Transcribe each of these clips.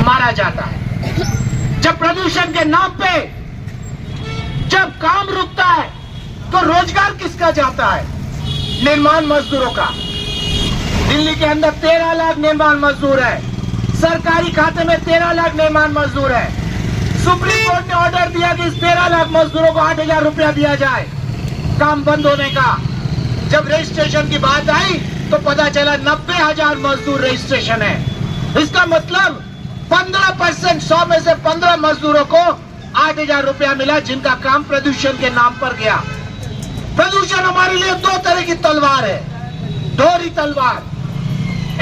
मारा जाता है। जब प्रदूषण के नाम पे जब काम रुकता है तो रोजगार किसका जाता है? निर्माण मजदूरों का। दिल्ली के अंदर 13 लाख निर्माण मजदूर है, सरकारी खाते में 13 लाख निर्माण मजदूर है। सुप्रीम कोर्ट ने ऑर्डर दिया कि इस 13 लाख मजदूरों को 8,000 रुपया दिया जाए काम बंद होने का। जब रजिस्ट्रेशन की बात आई तो पता चला 90,000 मजदूर रजिस्ट्रेशन है। इसका मतलब 15%, 100 में से 15 मजदूरों को 8,000 रुपया मिला, जिनका काम प्रदूषण के नाम पर गया। प्रदूषण हमारे लिए दो तरह की तलवार है, दोहरी तलवार।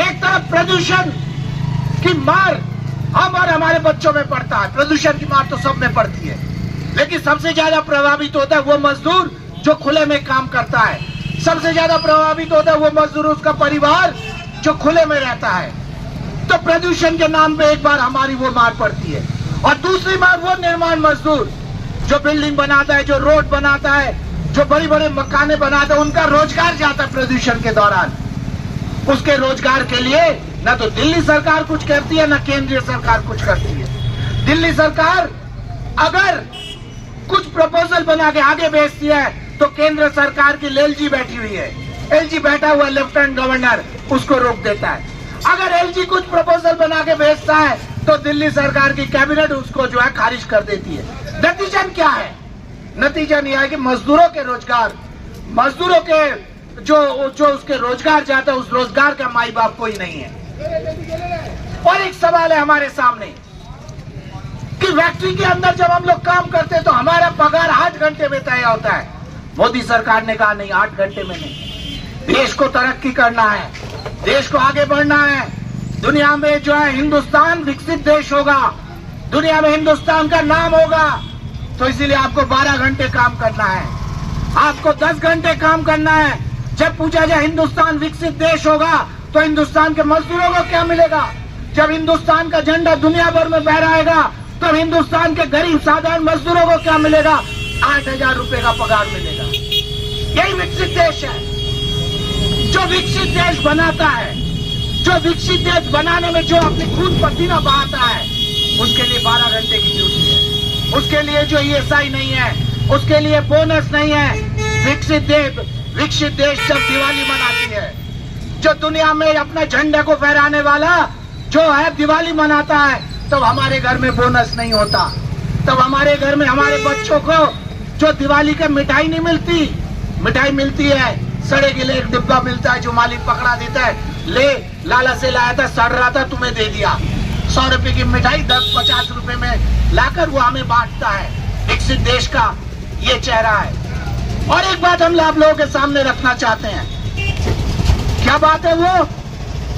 एक तरफ प्रदूषण की मार हम और हमारे बच्चों में पड़ता है, प्रदूषण की मार तो सब में पड़ती है, लेकिन सबसे ज्यादा प्रभावित होता है वो मजदूर जो खुले में काम करता है। सबसे ज्यादा प्रभावित होता है वो मजदूर, उसका परिवार जो खुले में रहता है। तो प्रदूषण के नाम पे एक बार हमारी वो मार पड़ती है, और दूसरी मार वो निर्माण मजदूर जो बिल्डिंग बनाता है, जो रोड बनाता है, जो बड़ी बड़े मकाने बनाता है, उनका रोजगार जाता है प्रदूषण के दौरान। उसके रोजगार के लिए न तो दिल्ली सरकार कुछ करती है, न केंद्रीय सरकार कुछ करती है। दिल्ली सरकार अगर कुछ प्रपोजल बना के आगे भेजती है तो केंद्र सरकार की एलजी बैठी हुई है, एलजी बैठा हुआ लेफ्टिनेंट गवर्नर उसको रोक देता है। अगर एलजी कुछ प्रपोजल बना के भेजता है तो दिल्ली सरकार की कैबिनेट उसको जो है खारिज कर देती है। नतीजा क्या है? नतीजा यह है कि मजदूरों के रोजगार, मजदूरों के जो उसके रोजगार जाता है, उस रोजगार का माई बाप कोई नहीं है। और एक सवाल है हमारे सामने कि फैक्ट्री के अंदर जब हम लोग काम करते हैं तो हमारा पगार 8 घंटे में तय होता है। मोदी सरकार ने कहा नहीं, 8 घंटे में नहीं। देश को तरक्की करना है, देश को आगे बढ़ना है। दुनिया में जो है हिंदुस्तान विकसित देश होगा, दुनिया में हिंदुस्तान का नाम होगा, तो इसीलिए आपको 12 घंटे काम करना है, आपको 10 घंटे काम करना है। जब पूछा जाए हिंदुस्तान विकसित देश होगा तो हिंदुस्तान के मजदूरों को क्या मिलेगा? जब हिंदुस्तान का झंडा दुनिया भर में फहराएगा तब हिंदुस्तान के गरीब साधारण मजदूरों को क्या मिलेगा? 8,000 रुपए का पगार मिलेगा। यही विकसित देश है। जो विकसित देश बनाता है, जो विकसित देश बनाने में जो अपनी खून पसीना बहाता है, उसके लिए 12 घंटे की ड्यूटी है। उसके लिए जो ईएसआई नहीं है, उसके लिए बोनस नहीं है। विकसित देश जब दिवाली मनाती है, जो दुनिया में अपने झंडे को फहराने वाला जो है दिवाली मनाता है, तब हमारे घर में बोनस नहीं होता। तब हमारे घर में हमारे बच्चों को जो दिवाली का मिठाई नहीं मिलती, मिठाई मिलती है सड़े गिले एक डिब्बा मिलता है जो मालिक पकड़ा देता है, ले लाला से लाया था, सड़ रहा था, तुम्हें दे दिया। 100 रुपए की मिठाई 10-50 रुपए में लाकर वो हमें बांटता है। विकसित देश का ये चेहरा है। और एक बात हम आप लोगों के सामने रखना चाहते हैं। क्या बात है वो?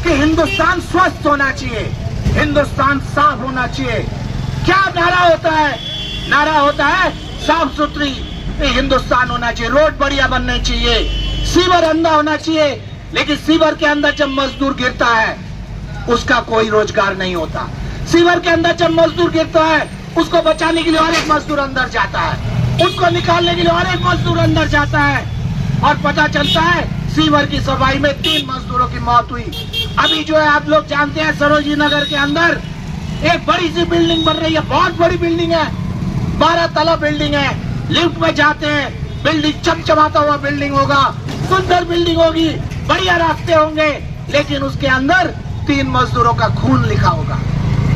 कि हिंदुस्तान स्वस्थ होना चाहिए, हिंदुस्तान साफ होना चाहिए। क्या नारा होता है? नारा होता है साफ सुथरी हिंदुस्तान होना चाहिए, रोड बढ़िया बनने चाहिए, सीवर अंधा होना चाहिए। लेकिन सीवर के अंदर जब मजदूर गिरता है उसका कोई रोजगार नहीं होता। सीवर के अंदर जब मजदूर गिरता है उसको बचाने के लिए और एक मजदूर अंदर जाता है, उसको निकालने के लिए और एक मजदूर अंदर जाता है, और पता चलता है सीवर की सफाई में 3 मजदूरों की मौत हुई। अभी जो है आप लोग जानते हैं सरोजी नगर के अंदर एक बड़ी सी बिल्डिंग बन रही है, बहुत बड़ी बिल्डिंग है, 12 तला बिल्डिंग है। लिफ्ट में जाते हैं, बिल्डिंग चमचमाता हुआ बिल्डिंग होगा, सुंदर बिल्डिंग होगी, बढ़िया रास्ते होंगे, लेकिन उसके अंदर 3 मजदूरों का खून लिखा होगा।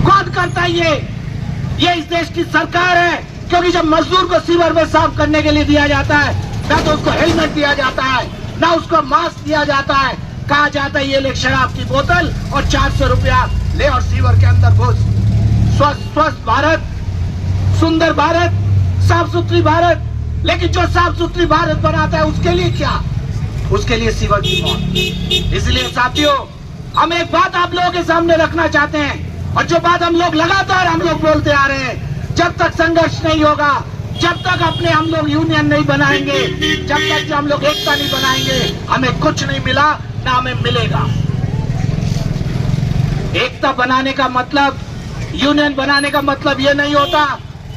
कौन करता है ये इस देश की सरकार है। क्योंकि जब मजदूर को सीवर में साफ करने के लिए दिया जाता है, ना तो उसको हेलमेट दिया जाता है, ना उसको मास्क दिया जाता है। कहा जाता है ये ले शराब की बोतल और 400 रुपया ले और सीवर के अंदर घुस। स्वस्थ भारत, सुंदर भारत, साफ सुथरी भारत। लेकिन जो साफ सुथरी भारत बनाता है उसके लिए क्या? उसके लिए सीवर की मौत। इसलिए साथियों, हम एक बात आप लोगों के सामने रखना चाहते हैं, और जो बात हम लोग लगातार हम लोग बोलते आ रहे हैं, जब तक संघर्ष नहीं होगा, जब तक अपने हम लोग यूनियन नहीं बनाएंगे, जब तक हम लोग एकता नहीं बनाएंगे, हमें कुछ नहीं मिला, ना हमें मिलेगा। एकता बनाने का मतलब, यूनियन बनाने का मतलब ये नहीं होता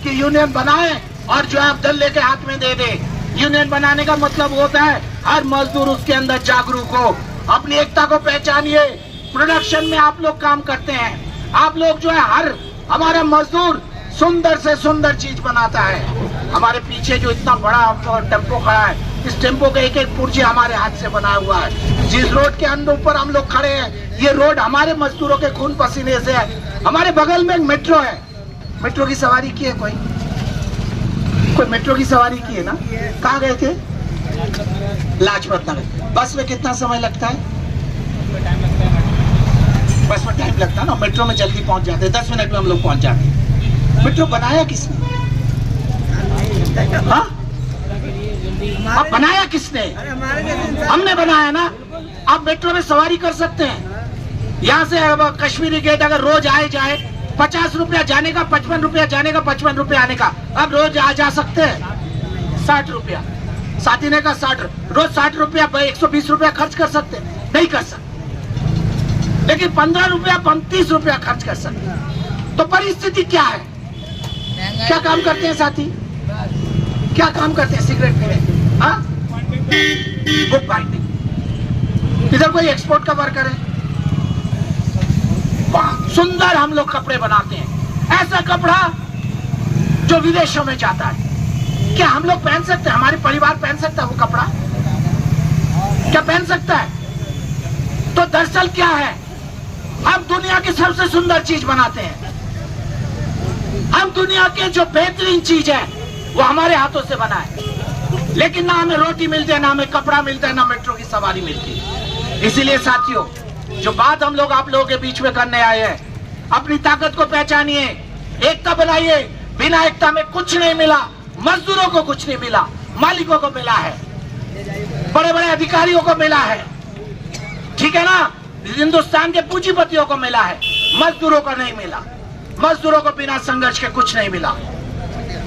कि यूनियन बनाए और जो है दल्ले के हाथ में दे दे। यूनियन बनाने का मतलब होता है हर मजदूर उसके अंदर जागरूक हो, अपनी एकता को पहचानिए। प्रोडक्शन में आप लोग काम करते हैं, आप लोग जो है हर हमारा मजदूर सुंदर से सुंदर चीज बनाता है। हमारे पीछे जो इतना बड़ा टेम्पो खड़ा है, इस टेम्पो के एक एक पुर्जे हमारे हाथ से बना हुआ है। जिस रोड के अंदर ऊपर हम लोग खड़े हैं, ये रोड हमारे मजदूरों के खून पसीने से है। हमारे बगल में एक मेट्रो है। मेट्रो की सवारी की है कोई मेट्रो की सवारी की है ना? कहाँ गए थे? लाजपत नगर। बस में कितना समय लगता है? बस में टाइम लगता है ना, मेट्रो में जल्दी पहुंच जाते हैं, 10 मिनट में हम लोग पहुंच जाते हैं। मेट्रो बनाया किसने? हाँ? अब बनाया किसने? हमने बनाया ना। आप मेट्रो में सवारी कर सकते हैं। यहाँ से कश्मीरी गेट अगर रोज आए जाए 50 रुपया जाने का, 55 रुपया जाने का, 55 रुपया आने का। अब रोज आ जा सकते हैं 60 रुपया, साथी का 60, रोज 60 रुपया 120 रुपया खर्च कर सकते हैं? नहीं कर सकते। लेकिन 15 रुपया 35 रुपया खर्च कर सकते। तो परिस्थिति क्या है? क्या काम करते हैं साथी? क्या काम करते हैं? सिगरेट पी रहे, बुक बाइंडिंग। इधर कोई एक्सपोर्ट का वर्कर है? सुंदर हम लोग कपड़े बनाते हैं, ऐसा कपड़ा जो विदेशों में जाता है। क्या हम लोग पहन सकते हैं? हमारे परिवार पहन सकता है वो कपड़ा? क्या पहन सकता है? तो दरअसल क्या है, हम दुनिया की सबसे सुंदर चीज बनाते हैं। हम दुनिया के जो बेहतरीन चीज है वो हमारे हाथों से बना है। लेकिन ना हमें रोटी मिलती है, ना हमें कपड़ा मिलता है, ना मेट्रो की सवारी मिलती है। इसीलिए साथियों, जो बात हम लोग आप लोगों के बीच में करने आए हैं, अपनी ताकत को पहचानिए, एकता बनाइए। बिना एकता में कुछ नहीं मिला। मजदूरों को कुछ नहीं मिला, मालिकों को मिला है, बड़े बड़े अधिकारियों को मिला है, ठीक है ना? हिंदुस्तान के पूंजीपतियों को मिला है, मजदूरों को नहीं मिला। मजदूरों को बिना संघर्ष के कुछ नहीं मिला।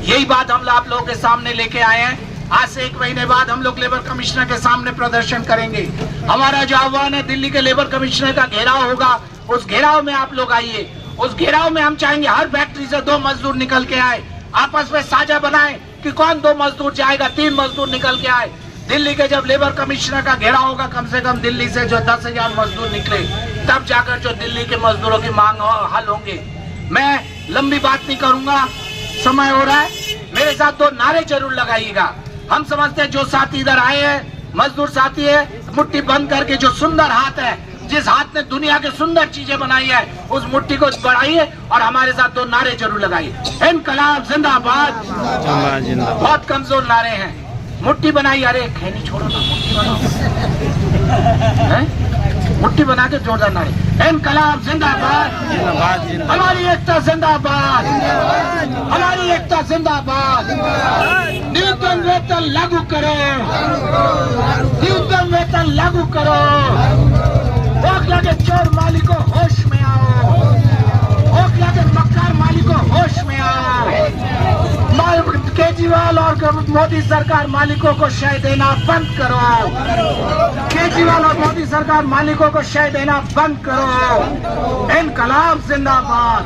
यही बात हम आप लोगों के सामने लेके आए हैं। आज से 1 महीने बाद हम लोग लेबर कमिश्नर के सामने प्रदर्शन करेंगे। हमारा जो आह्वान है, दिल्ली के लेबर कमिश्नर का घेराव होगा, उस घेराव में आप लोग आइए। उस घेराव में हम चाहेंगे हर फैक्ट्री से 2 मजदूर निकल के आए, आपस में साझा बनाए कि कौन 2 मजदूर जाएगा, 3 मजदूर निकल के आए। दिल्ली के जब लेबर कमिश्नर का घेराव होगा, कम से कम दिल्ली से जो 10,000 मजदूर निकले, तब जाकर जो दिल्ली के मजदूरों की मांग हल होंगे। मैं लंबी बात नहीं करूंगा, समय हो रहा है। मेरे साथ 2 नारे जरूर लगाइएगा। हम समझते हैं जो साथी इधर आए हैं, मजदूर साथी है, मुट्ठी बंद करके जो सुंदर हाथ है, जिस हाथ ने दुनिया के सुंदर चीजें बनाई है, उस मुट्ठी को बढ़ाइए और हमारे साथ 2 नारे जरूर लगाइए। इनकलाब जिंदाबाद। बहुत कमजोर नारे हैं। मुट्ठी बनाइए। अरे खैनी छोड़ो ना, मुट्ठी बनाओ। मुट्ठी बना के जोरदार नारे। इनकलाब जिंदाबाद, हमारी एकता जिंदाबाद, हमारी एकता जिंदाबाद। न्यूनतम वेतन लागू करो, न्यूनतम वेतन लागू करो। ओखला के चोर मालिकों होश में आओ, ओखला के मक्कार मालिकों होश में आओ। केजरीवाल और मोदी सरकार मालिकों को शय देना बंद करो। केजरीवाल और मोदी सरकार मालिकों को शय देना बंद करो। इनकलाब जिंदाबाद।